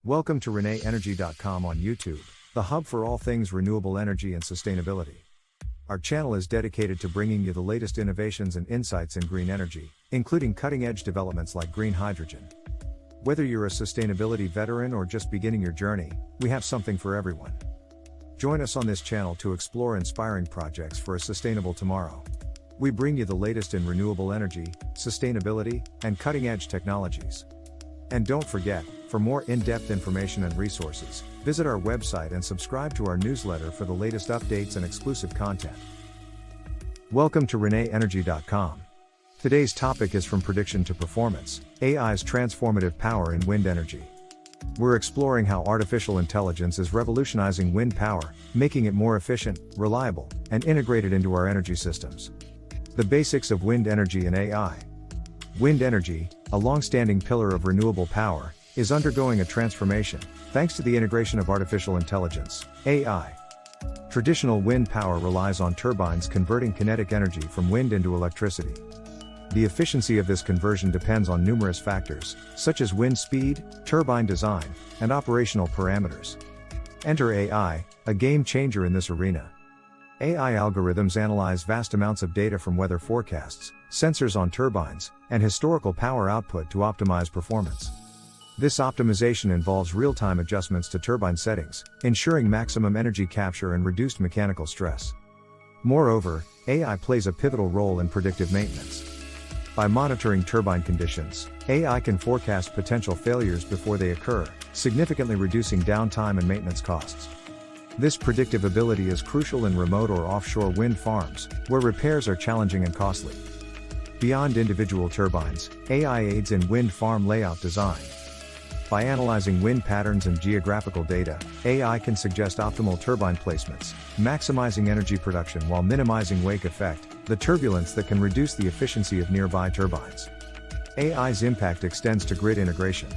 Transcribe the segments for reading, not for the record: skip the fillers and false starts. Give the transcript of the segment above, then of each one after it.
Welcome to ReneEnergy.com on YouTube, the hub for all things renewable energy and sustainability. Our channel is dedicated to bringing you the latest innovations and insights in green energy, including cutting-edge developments like green hydrogen. Whether you're a sustainability veteran or just beginning your journey, we have something for everyone. Join us on this channel to explore inspiring projects for a sustainable tomorrow. We bring you the latest in renewable energy, sustainability, and cutting-edge technologies. And don't forget, for more in-depth information and resources, visit our website and subscribe to our newsletter for the latest updates and exclusive content. Welcome to ReneEnergy.com. Today's topic is from prediction to performance, AI's transformative power in wind energy. We're exploring how artificial intelligence is revolutionizing wind power, making it more efficient, reliable, and integrated into our energy systems. The basics of wind energy and AI. Wind energy, a long-standing pillar of renewable power, is undergoing a transformation, thanks to the integration of artificial intelligence, AI. Traditional wind power relies on turbines converting kinetic energy from wind into electricity. The efficiency of this conversion depends on numerous factors, such as wind speed, turbine design, and operational parameters. Enter AI, a game changer in this arena. AI algorithms analyze vast amounts of data from weather forecasts, sensors on turbines, and historical power output to optimize performance. This optimization involves real-time adjustments to turbine settings, ensuring maximum energy capture and reduced mechanical stress. Moreover, AI plays a pivotal role in predictive maintenance. By monitoring turbine conditions, AI can forecast potential failures before they occur, significantly reducing downtime and maintenance costs. This predictive ability is crucial in remote or offshore wind farms, where repairs are challenging and costly. Beyond individual turbines, AI aids in wind farm layout design. By analyzing wind patterns and geographical data, AI can suggest optimal turbine placements, maximizing energy production while minimizing wake effect, the turbulence that can reduce the efficiency of nearby turbines. AI's impact extends to grid integration.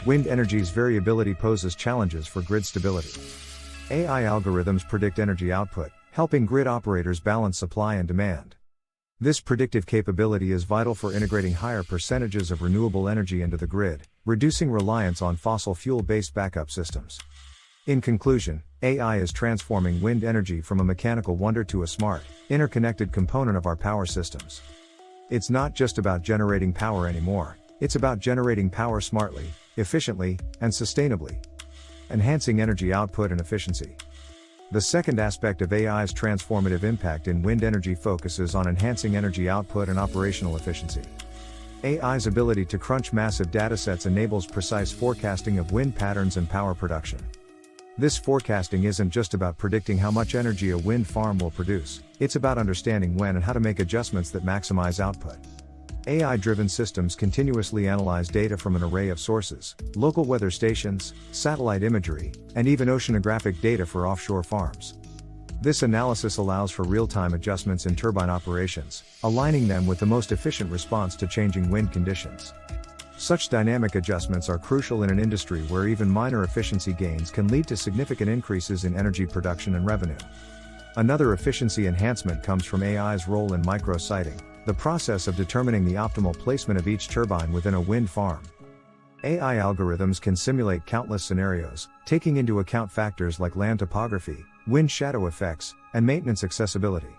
Wind energy's variability poses challenges for grid stability. AI algorithms predict energy output, helping grid operators balance supply and demand. This predictive capability is vital for integrating higher percentages of renewable energy into the grid, reducing reliance on fossil fuel-based backup systems. In conclusion, AI is transforming wind energy from a mechanical wonder to a smart, interconnected component of our power systems. It's not just about generating power anymore, it's about generating power smartly, efficiently, and sustainably, enhancing energy output and efficiency. The second aspect of AI's transformative impact in wind energy focuses on enhancing energy output and operational efficiency. AI's ability to crunch massive datasets enables precise forecasting of wind patterns and power production. This forecasting isn't just about predicting how much energy a wind farm will produce, it's about understanding when and how to make adjustments that maximize output. AI-driven systems continuously analyze data from an array of sources, local weather stations, satellite imagery, and even oceanographic data for offshore farms. This analysis allows for real-time adjustments in turbine operations, aligning them with the most efficient response to changing wind conditions. Such dynamic adjustments are crucial in an industry where even minor efficiency gains can lead to significant increases in energy production and revenue. Another efficiency enhancement comes from AI's role in micro-siting, the process of determining the optimal placement of each turbine within a wind farm. AI algorithms can simulate countless scenarios, taking into account factors like land topography, wind shadow effects, and maintenance accessibility.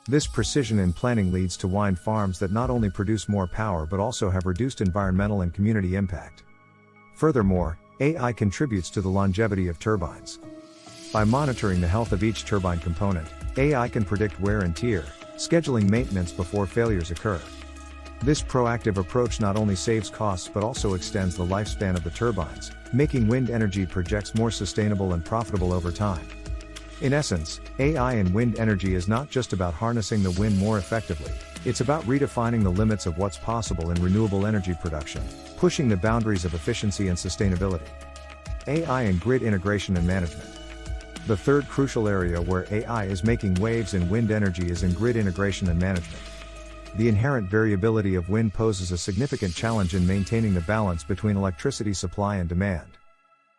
This precision in planning leads to wind farms that not only produce more power but also have reduced environmental and community impact. Furthermore, AI contributes to the longevity of turbines. By monitoring the health of each turbine component, AI can predict wear and tear, scheduling maintenance before failures occur. This proactive approach not only saves costs but also extends the lifespan of the turbines, making wind energy projects more sustainable and profitable over time. In essence, AI in wind energy is not just about harnessing the wind more effectively, it's about redefining the limits of what's possible in renewable energy production, pushing the boundaries of efficiency and sustainability. AI in grid integration and management. The third crucial area where AI is making waves in wind energy is in grid integration and management. The inherent variability of wind poses a significant challenge in maintaining the balance between electricity supply and demand.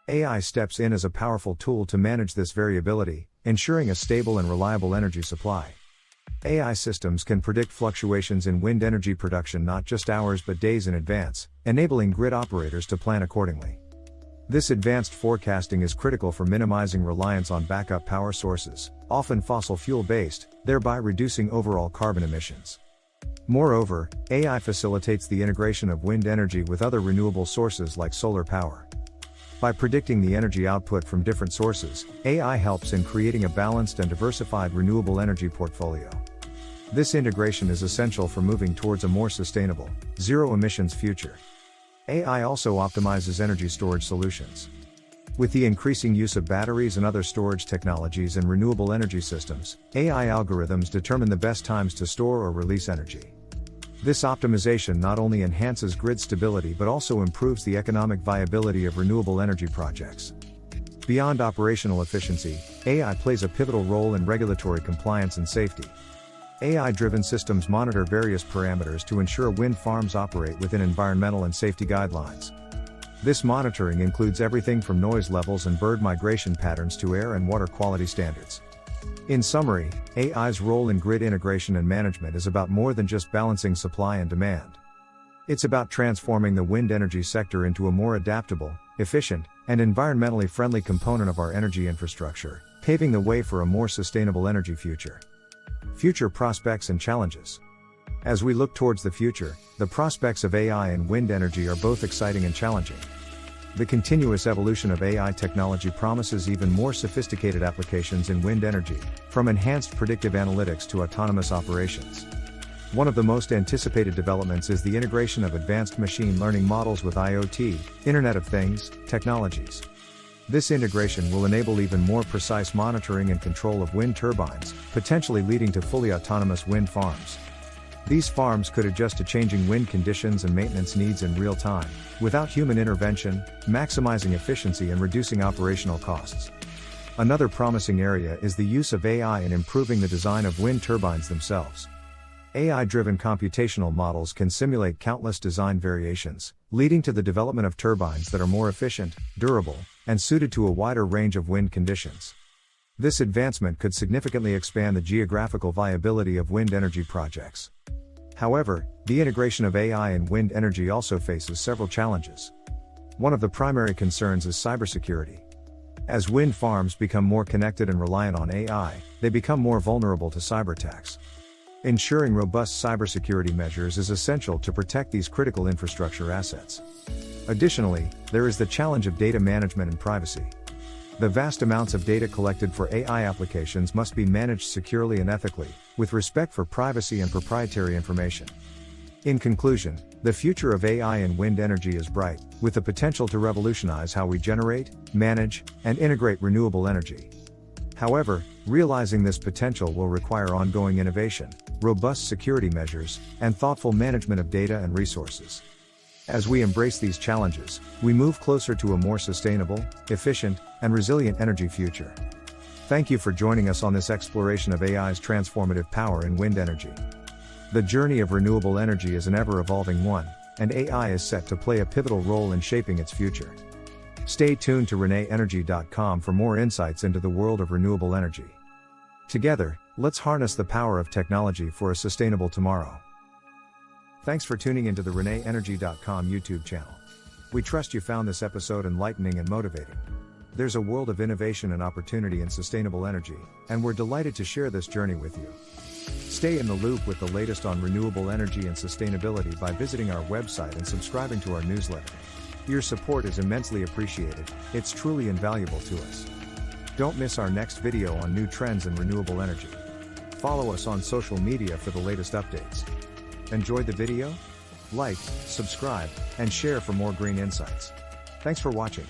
AI steps in as a powerful tool to manage this variability, ensuring a stable and reliable energy supply. AI systems can predict fluctuations in wind energy production not just hours but days in advance, enabling grid operators to plan accordingly. This advanced forecasting is critical for minimizing reliance on backup power sources, often fossil fuel-based, thereby reducing overall carbon emissions. Moreover, AI facilitates the integration of wind energy with other renewable sources like solar power. By predicting the energy output from different sources, AI helps in creating a balanced and diversified renewable energy portfolio. This integration is essential for moving towards a more sustainable, zero-emissions future. AI also optimizes energy storage solutions. With the increasing use of batteries and other storage technologies in renewable energy systems, AI algorithms determine the best times to store or release energy. This optimization not only enhances grid stability but also improves the economic viability of renewable energy projects. Beyond operational efficiency, AI plays a pivotal role in regulatory compliance and safety. AI-driven systems monitor various parameters to ensure wind farms operate within environmental and safety guidelines. This monitoring includes everything from noise levels and bird migration patterns to air and water quality standards. In summary, AI's role in grid integration and management is about more than just balancing supply and demand. It's about transforming the wind energy sector into a more adaptable, efficient, and environmentally friendly component of our energy infrastructure, paving the way for a more sustainable energy future. Future prospects and challenges. As we look towards the future, the prospects of AI and wind energy are both exciting and challenging. The continuous evolution of AI technology promises even more sophisticated applications in wind energy, from enhanced predictive analytics to autonomous operations. One of the most anticipated developments is the integration of advanced machine learning models with IoT, Internet of Things, technologies. This integration will enable even more precise monitoring and control of wind turbines, potentially leading to fully autonomous wind farms. These farms could adjust to changing wind conditions and maintenance needs in real time, without human intervention, maximizing efficiency and reducing operational costs. Another promising area is the use of AI in improving the design of wind turbines themselves. AI-driven computational models can simulate countless design variations, leading to the development of turbines that are more efficient, durable, and suited to a wider range of wind conditions. This advancement could significantly expand the geographical viability of wind energy projects. However, the integration of AI in wind energy also faces several challenges. One of the primary concerns is cybersecurity. As wind farms become more connected and reliant on AI, they become more vulnerable to cyber attacks. Ensuring robust cybersecurity measures is essential to protect these critical infrastructure assets. Additionally, there is the challenge of data management and privacy. The vast amounts of data collected for AI applications must be managed securely and ethically, with respect for privacy and proprietary information. In conclusion, the future of AI and wind energy is bright, with the potential to revolutionize how we generate, manage, and integrate renewable energy. However, realizing this potential will require ongoing innovation, robust security measures, and thoughtful management of data and resources. As we embrace these challenges, we move closer to a more sustainable, efficient, and resilient energy future. Thank you for joining us on this exploration of AI's transformative power in wind energy. The journey of renewable energy is an ever-evolving one, and AI is set to play a pivotal role in shaping its future. Stay tuned to ReneEnergy.com for more insights into the world of renewable energy. Together, let's harness the power of technology for a sustainable tomorrow. Thanks for tuning into the ReneEnergy.com YouTube channel. We trust you found this episode enlightening and motivating. There's a world of innovation and opportunity in sustainable energy, and we're delighted to share this journey with you. Stay in the loop with the latest on renewable energy and sustainability by visiting our website and subscribing to our newsletter. Your support is immensely appreciated, it's truly invaluable to us. Don't miss our next video on new trends in renewable energy. Follow us on social media for the latest updates. Enjoyed the video? Like, subscribe, and share for more green insights. Thanks for watching.